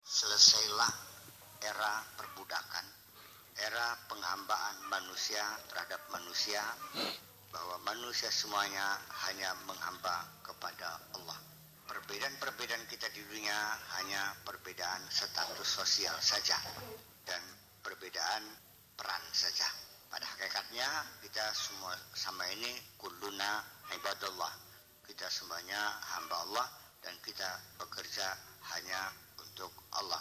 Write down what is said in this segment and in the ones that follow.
selesailah era perbudakan, era penghambaan manusia terhadap manusia, bahwa manusia semuanya hanya menghamba kepada Allah. Perbedaan-perbedaan kita di dunia hanya perbedaan status sosial saja dan perbedaan peran saja. Pada hakikatnya kita semua sama ini kulluna ibadallah. Kita semuanya hamba Allah dan kita bekerja hanya untuk Allah.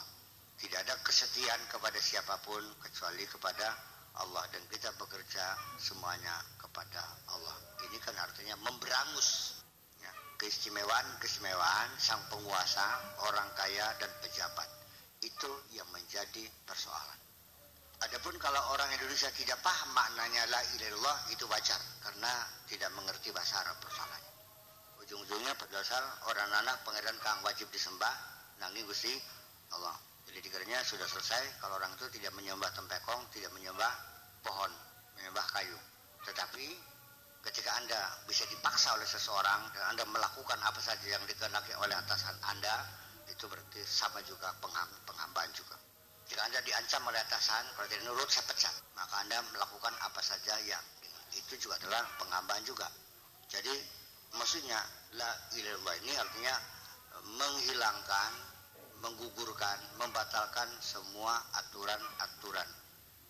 Tidak ada kesetiaan kepada siapapun kecuali kepada Allah, dan kita bekerja semuanya kepada Allah. Ini kan artinya memberangus ya, keistimewaan sang penguasa, orang kaya dan pejabat. Itu yang menjadi persoalan. Adapun kalau orang Indonesia tidak paham maknanya la ilaha illallah, itu wajar karena tidak mengerti bahasa Arab persoalannya. Ujung-ujungnya berdasar orang anak pangeran kang wajib disembah nanging Gusti Allah. Jadi dikiranya sudah selesai kalau orang itu tidak menyembah tempekong, tidak menyembah pohon, menyembah kayu. Tetapi ketika Anda bisa dipaksa oleh seseorang dan Anda melakukan apa saja yang dikehendaki oleh atasan Anda, itu berarti sama juga penghambaan juga. Jika Anda diancam oleh atasan, kalau tidak nurut saya pecat, maka Anda melakukan apa saja yang itu juga adalah penghambaan juga. Jadi maksudnya la ilaha illallah ini artinya menghilangkan, menggugurkan, membatalkan semua aturan-aturan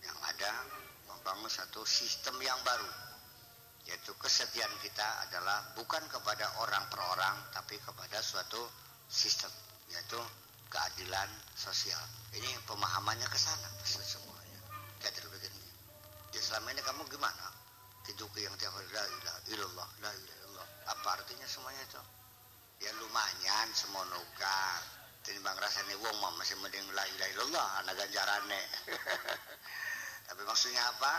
yang ada, membangun satu sistem yang baru, yaitu kesetiaan kita adalah bukan kepada orang per orang, tapi kepada suatu sistem, yaitu keadilan sosial. Ini pemahamannya ke sana semuanya. Kayak begini. Di selama ini kamu gimana? Tidur yang tiap hari la ilaha illallah, la ilaha illallah. Apa artinya semuanya itu? Ya lumayan semonoga. Tinimbang rasane wong mah masih mending la ilaha illallah ana ganjarane. Tapi maksudnya apa?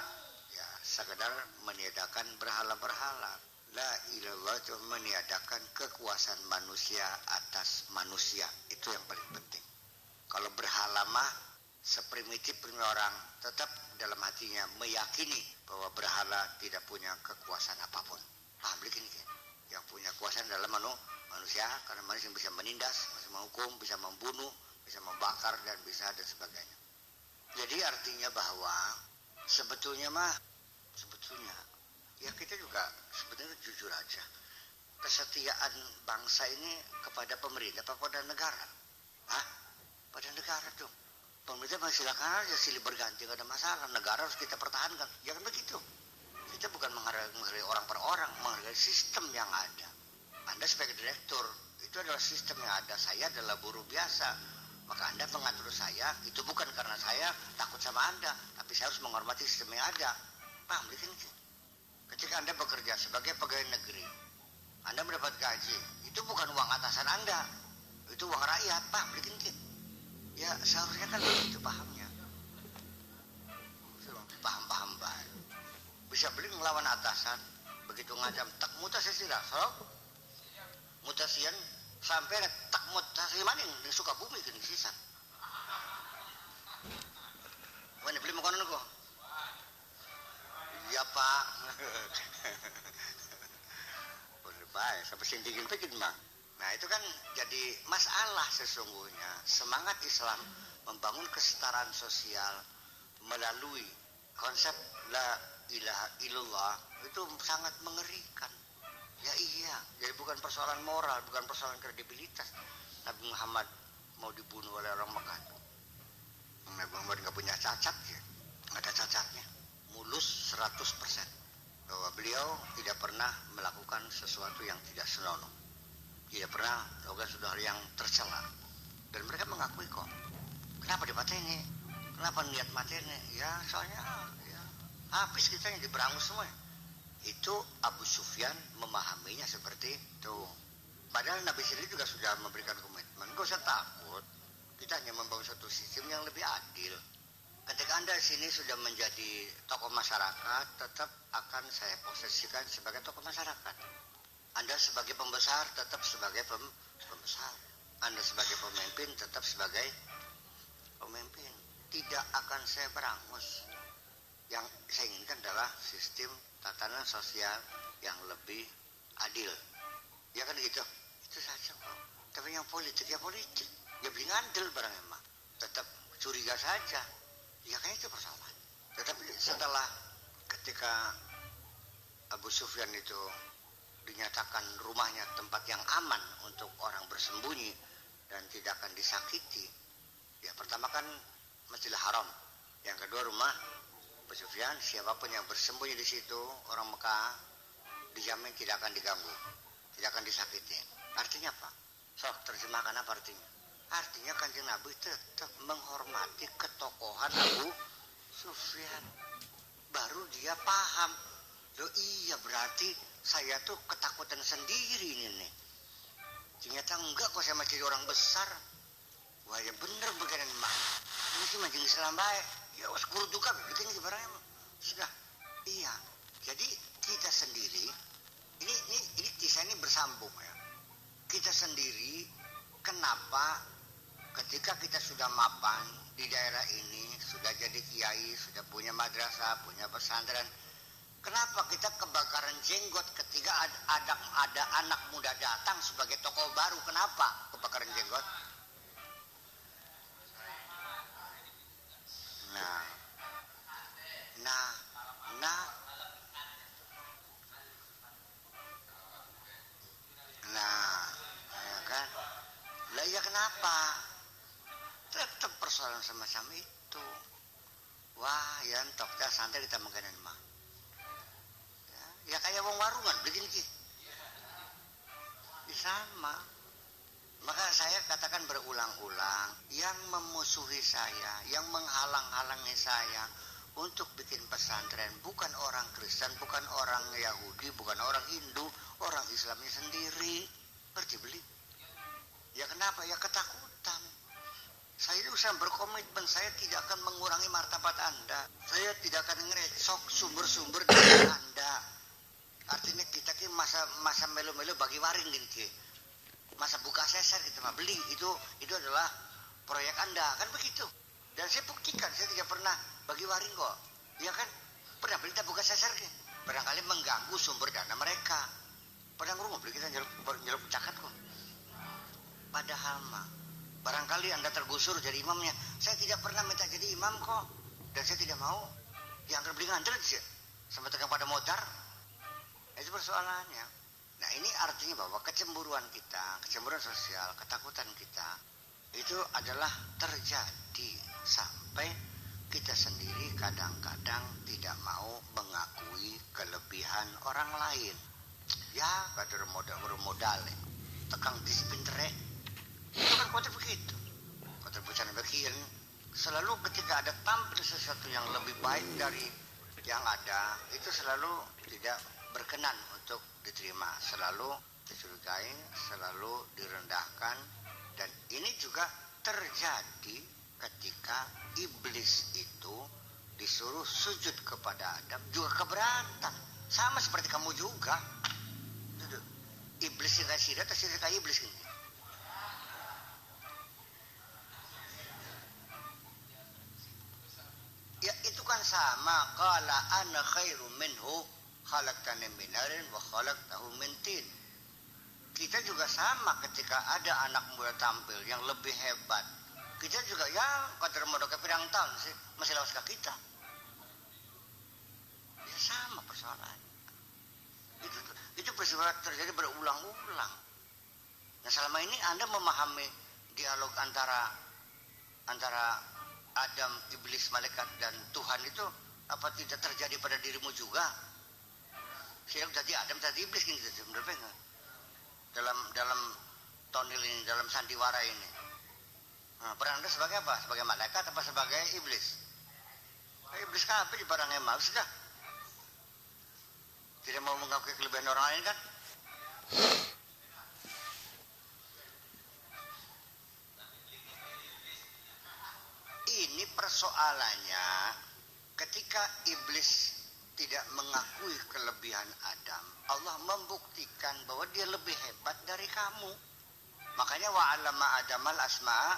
Ya sekedar meniadakan berhala-berhala. La ilallah itu meniadakan kekuasaan manusia atas manusia. Itu yang paling penting. Kalau berhala mah seprimitif orang tetap dalam hatinya meyakini bahwa berhala tidak punya kekuasaan apapun. Paham begini kan? Yang punya kekuasaan adalah manusia, karena manusia bisa menindas, bisa menghukum, bisa membunuh, bisa membakar dan sebagainya. Jadi artinya bahwa sebetulnya ya kita juga sebetulnya jujur aja, kesetiaan bangsa ini kepada pemerintah apa pada negara? Pada negara dong. Pemerintah masih silakan aja silih berganti, gak ada masalah. Negara harus kita pertahankan. Jangan begitu. Kita bukan menghargai orang per orang, menghargai sistem yang ada. Anda sebagai direktur, itu adalah sistem yang ada. Saya adalah buruh biasa. Maka Anda mengatur saya, itu bukan karena saya takut sama Anda, tapi saya harus menghormati sistem yang ada. Paham? Ketika Anda bekerja sebagai pegawai negeri, Anda mendapat gaji, itu bukan uang atasan Anda, itu uang rakyat. Paham? Ya seharusnya kan begitu pahamnya. Paham baik. Bisa beli ngelawan atasan, begitu ngajam tak mutasi sila, mutasian sampai tak mutasi maning di Sukabumi gini sisan. Mana beli makanan kok? Iya Pak. Boleh baik, sampai sintingin pikir mah. Nah itu kan jadi masalah sesungguhnya. Semangat Islam membangun kesetaraan sosial melalui konsep la ilaha illallah itu sangat mengerikan. Ya iya, jadi bukan persoalan moral, bukan persoalan kredibilitas. Nabi Muhammad mau dibunuh oleh orang Mekah. Nabi Muhammad nggak punya cacat ya, nggak ada cacatnya. Mulus 100%. Bahwa beliau tidak pernah melakukan sesuatu yang tidak senonoh. Tidak pernah melakukan sesuatu yang tercela. Dan mereka mengakui kok. Kenapa dipateni? Kenapa niat mateni? Ya soalnya ya, habis kita yang diberangus semua. Itu Abu Sufyan memahaminya seperti itu. Padahal Nabi sendiri juga sudah memberikan komitmen. Gak usah takut. Kita hanya membangun satu sistem yang lebih adil. Ketika Anda di sini sudah menjadi tokoh masyarakat, tetap akan saya posisikan sebagai tokoh masyarakat. Anda sebagai pembesar, tetap sebagai pembesar. Anda sebagai pemimpin, tetap sebagai pemimpin. Tidak akan saya berangus. Yang saya inginkan adalah sistem tatanan sosial yang lebih adil. Ya kan gitu? Itu saja kok. Tapi yang politik, ya politik. Ya beli ngandel barang emang. tetap curiga saja. Ya kan itu persoalan. Tetapi setelah ketika Abu Sufyan itu dinyatakan rumahnya tempat yang aman untuk orang bersembunyi dan tidak akan disakiti, ya pertama kan Masjidil Haram, yang kedua rumah Abu Sufyan, siapapun yang bersembunyi di situ orang Mekah dijamin tidak akan diganggu, tidak akan disakiti. Artinya apa? Sok terjemahkan apa artinya? Artinya Kanjeng Nabi tetap menghormati ketokohan Abu Sufyan. Baru dia paham. Loh iya, berarti saya tuh ketakutan sendiri ini nih. Ternyata enggak kok, saya masih orang besar. Wah ya bener begini mah. Ini sih majelis Islam baik. Ya was guru juga bikin barangnya. Sudah. Iya. Jadi kita sendiri ini kisah ini bersambung ya. Kita sendiri kenapa ketika kita sudah mapan di daerah ini, sudah jadi kiai, sudah punya madrasah, punya pesantren, kenapa kita kebakaran jenggot ketika ada anak muda datang sebagai tokoh baru? Kenapa kebakaran jenggot? Ya kan? Lah ya kenapa? Tetap persoalan semacam itu. Wah, ya entok dah santai kita mengganan mah. Ya kayak wong warungan begini ki. Sama. Maka saya katakan berulang-ulang, yang memusuhi saya, yang menghalang-halangi saya untuk bikin pesantren bukan orang Kristen, bukan orang Yahudi, bukan orang Hindu, orang Islamnya sendiri. Ngerti beli? Ya kenapa? Ya ketakutan. Saya itu usaha berkomitmen, saya tidak akan mengurangi martabat Anda. Saya tidak akan ngeresok sumber-sumber dari Anda. Artinya kita ki masa melo-melo bagi waring gini. Masa buka seser kita mah beli itu adalah proyek Anda, kan begitu. Dan saya buktikan saya tidak pernah bagi waring kok. Ya kan? Pernah beli kita buka seser ki. Barangkali mengganggu sumber dana mereka. Padahal ngurung beli kita nyeluk cakat kok. Padahal mah barangkali Anda tergusur jadi imamnya. Saya tidak pernah minta jadi imam kok. Dan saya tidak mau dianggap beli ngandel sih. Sampai tegang pada modar. Itu persoalannya. Nah ini artinya bahwa kecemburuan kita, kecemburuan sosial, ketakutan kita itu adalah terjadi sampai kita sendiri kadang-kadang tidak mau mengakui kelebihan orang lain. Ya kata modal tekang dispintere itu kan kotor begitu. Kotor bukan bagian. Selalu ketika ada tampil sesuatu yang lebih baik dari yang ada, itu selalu tidak berkenan untuk diterima, selalu dicurigai, selalu direndahkan. Dan ini juga terjadi ketika iblis itu disuruh sujud kepada Adam, juga keberatan, sama seperti kamu juga. Iblis sirah-sirah atau sirah iblis ini. Ya itu kan sama, qala ana khairum minhu khalaqtani min narin wa khalaqtahu min tin. Kita juga sama ketika ada anak muda tampil yang lebih hebat. Kita juga ya kadar modal ke pirang tahun sih masih lawas ke kita. Ya sama persoalannya. Itu peristiwa terjadi berulang-ulang. Nah selama ini Anda memahami dialog antara Adam, iblis, malaikat dan Tuhan itu apa tidak terjadi pada dirimu juga? Saya tadi Adam tadi iblis gini benar enggak? Dalam tonil ini, dalam sandiwara ini. Nah, peran Anda sebagai apa? Sebagai malaikat apa sebagai iblis? Iblis kan apa di barangnya mau sudah. Tidak mau mengakui kelebihan orang lain kan? Ini persoalannya ketika iblis tidak mengakui kelebihan Adam, Allah membuktikan bahwa dia lebih hebat dari kamu. Makanya wa'allama Adamal asma'a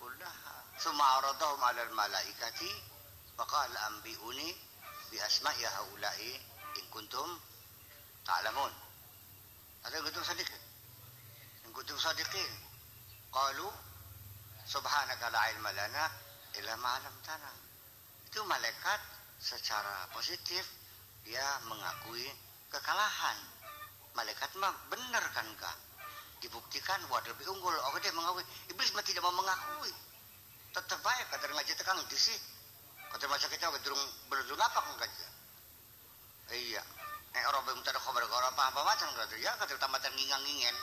kullaha summa aradahum 'alal malaikati faqala anbi'uni bi asma'i haula'i in kuntum ta'lamun. Ada kuntum sadiqin. In kuntum sadiqin qalu subhanaka la ilma lana illa ma 'allamtana. Itu malaikat secara positif dia mengakui kekalahan. Malaikat mah benar kan kak? Dibuktikan wah lebih unggul. Oke dia mengakui. Iblis mah tidak mau mengakui. Tetap baik kata ngaji tekang itu sih. Kata masa kita berdurung apa kan kaji? Iya. Orang belum tahu kabar apa macam kata ya kata tambatan ngingang-ngingen.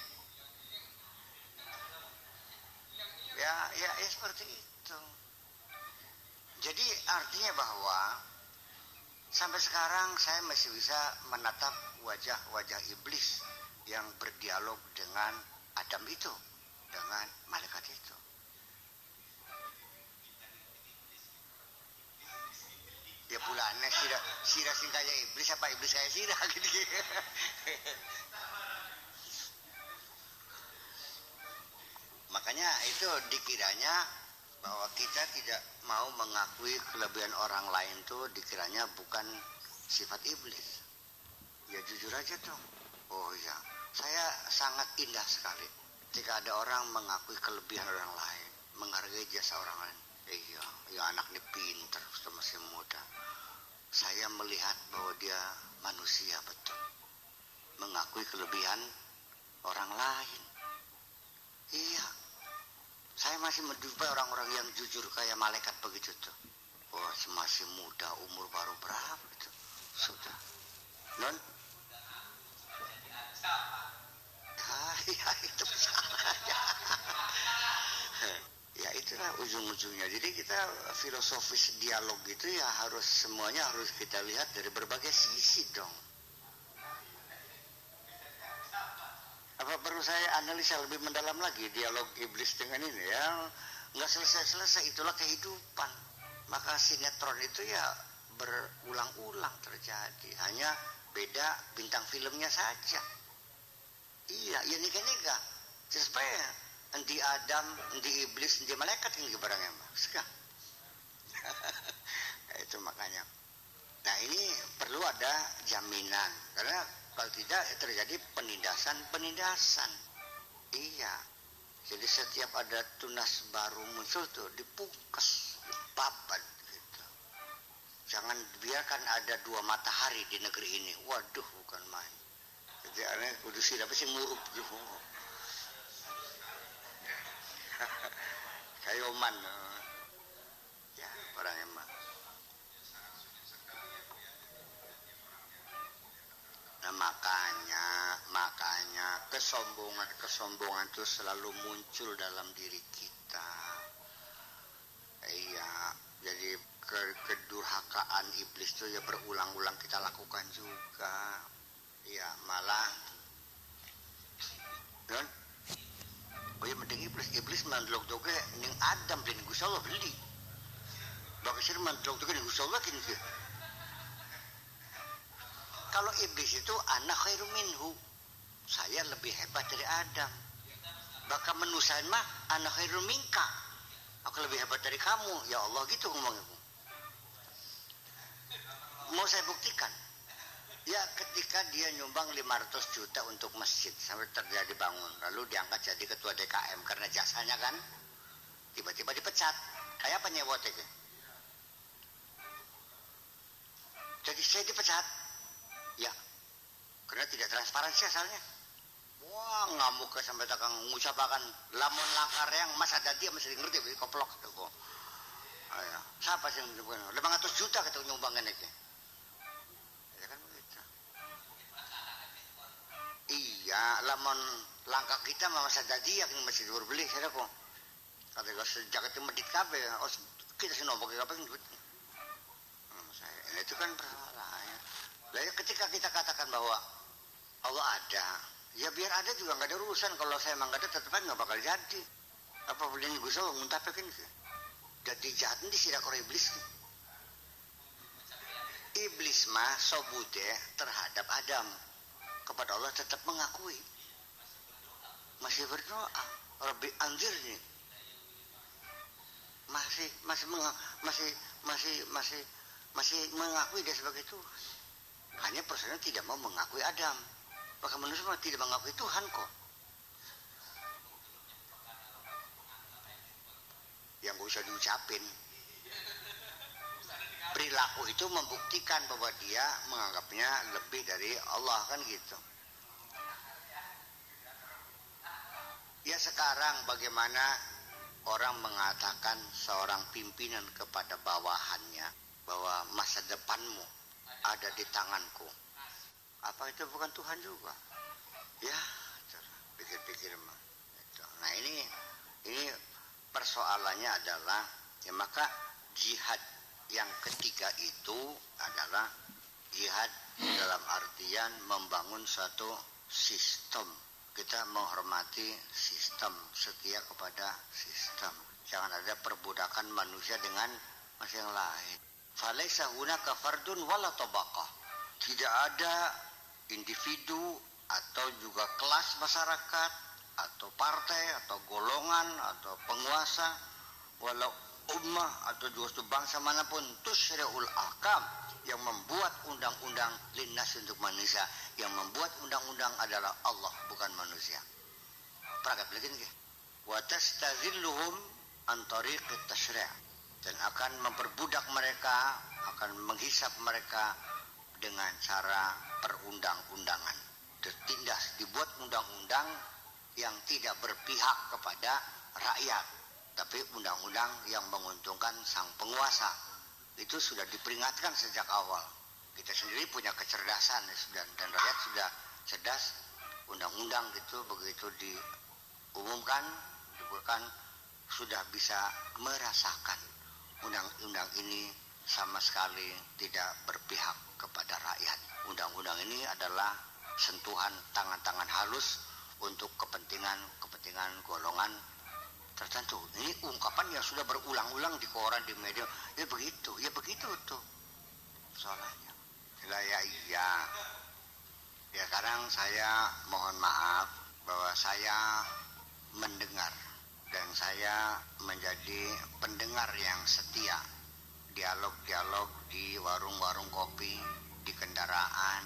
Ya seperti itu. Jadi artinya bahwa sampai sekarang saya masih bisa menatap wajah-wajah iblis yang berdialog dengan Adam itu, dengan malaikat itu. Ya bulannya sirah sing kayak iblis apa iblis kayak sirah gitu. Makanya itu dikiranya bahwa kita tidak mau mengakui kelebihan orang lain tuh dikiranya bukan sifat iblis. Ya jujur aja dong. Oh iya, saya sangat indah sekali ketika ada orang mengakui kelebihan orang lain, menghargai jasa orang lain. Iya, ya anak ini pintar, masih muda. Saya melihat bahwa dia manusia betul, mengakui kelebihan orang lain. Iya, saya masih menjumpai orang-orang yang jujur kayak malaikat begitu tuh. Wah, masih muda, umur baru berapa itu? Sudah. Non? Ya itu salahnya. Ya itulah ujung-ujungnya. Jadi kita filosofis dialog itu ya semuanya harus kita lihat dari berbagai sisi dong. Apa perlu saya analisa lebih mendalam lagi dialog iblis dengan ini ya? Nggak selesai-selesai, itulah kehidupan. Maka sinetron itu ya berulang-ulang terjadi. Hanya beda bintang filmnya saja. Iya, ya nikah-nikah. Supaya nanti Adam, nanti iblis, nanti malaikat ini barangnya mas. Itu makanya. Nah ini perlu ada jaminan. Karena kalau tidak terjadi penindasan. Iya. Jadi setiap ada tunas baru muncul tuh dipungkas, dipapan gitu. Jangan biarkan ada 2 matahari di negeri ini. Waduh, bukan main. Jadi aneh kudu sih tapi sih ngurup gitu. Kayak oman. Ya, orang emang. Nah, makanya kesombongan itu selalu muncul dalam diri kita. Iya, jadi kedurhakaan iblis itu ya berulang-ulang kita lakukan juga. Iya, malah kan? Oh ya mending iblis mandlok-doknya ning Adam dan Gusti Allah beli. Bakasir mandlok-doknya ning Gusti Allah kini. Kalau iblis itu anak khairu minhu. Saya lebih hebat dari Adam. Bahkan manusia mah anak khairu minka. Aku lebih hebat dari kamu. Ya Allah gitu ngomongnya. Mau saya buktikan. Ya ketika dia nyumbang 500 juta untuk masjid sampai terjadi bangun. Lalu diangkat jadi ketua DKM karena jasanya kan. Tiba-tiba dipecat. Kayak apa nyewot itu? Jadi saya dipecat. Ya, karena tidak transparansi asalnya. Wah, ngamuk ke sampai takang ngucapakan lamun langkar yang masa dadi masih ngerti beli koplok tuh kok. Ayo, siapa sih yang nyumbang? 500 juta kita nyumbangin itu. Ya kan begitu. Iya, lamun langkah kita masa dadi yang masih dur beli saya kok. Kata gue sejak itu medit kabeh, oh kita sih nombok kabeh duit. Saya itu kan persoalannya. Lalu ketika kita katakan bahwa Allah ada, ya biar ada juga nggak ada urusan. Kalau saya emang nggak ada, tetap nggak bakal jadi. Apa boleh nih Gusti Allah muntapekin ke? Jadi jahat ini tidak korek iblis. Iblis mah sobude terhadap Adam kepada Allah tetap mengakui, masih berdoa. Rabbi anzirni. Masih mengakui dia sebagai Tuhan. Hanya persoalannya tidak mau mengakui Adam. Maka manusia tidak mengakui Tuhan kok. yang gak usah diucapin. Perilaku itu membuktikan bahwa dia menganggapnya lebih dari Allah, kan gitu. Ya sekarang bagaimana orang mengatakan seorang pimpinan kepada bawahannya bahwa masa depanmu ada di tanganku. Apa itu bukan Tuhan juga? Ya, pikir-pikir mah. Nah ini persoalannya adalah ya maka jihad yang ketiga itu adalah jihad dalam artian membangun suatu sistem. Kita menghormati sistem, setia kepada sistem. Jangan ada perbudakan manusia dengan manusia yang lain. Falaisa hunaka fardun wala tabaqah. Tidak ada individu atau juga kelas masyarakat atau partai atau golongan atau penguasa walau ummah atau juga bangsa manapun tusyri'ul ahkam yang membuat undang-undang linnas untuk manusia. Yang membuat undang-undang adalah Allah, bukan manusia. Pragat lagi nih. Wa tastazilluhum an tariqit tasyri', dan akan memperbudak mereka, akan menghisap mereka dengan cara perundang-undangan. Tertindas dibuat undang-undang yang tidak berpihak kepada rakyat, tapi undang-undang yang menguntungkan sang penguasa. Itu sudah diperingatkan sejak awal. Kita sendiri punya kecerdasan dan rakyat sudah cerdas. Undang-undang itu begitu diumumkan, dibuatkan, sudah bisa merasakan undang-undang ini sama sekali tidak berpihak kepada rakyat. Undang-undang ini adalah sentuhan tangan-tangan halus untuk kepentingan golongan tertentu. Ini ungkapan yang sudah berulang-ulang di koran, di media. Ya begitu tuh soalnya. Ya sekarang saya mohon maaf bahwa saya mendengar dan saya menjadi pendengar yang setia dialog-dialog di warung-warung kopi, di kendaraan,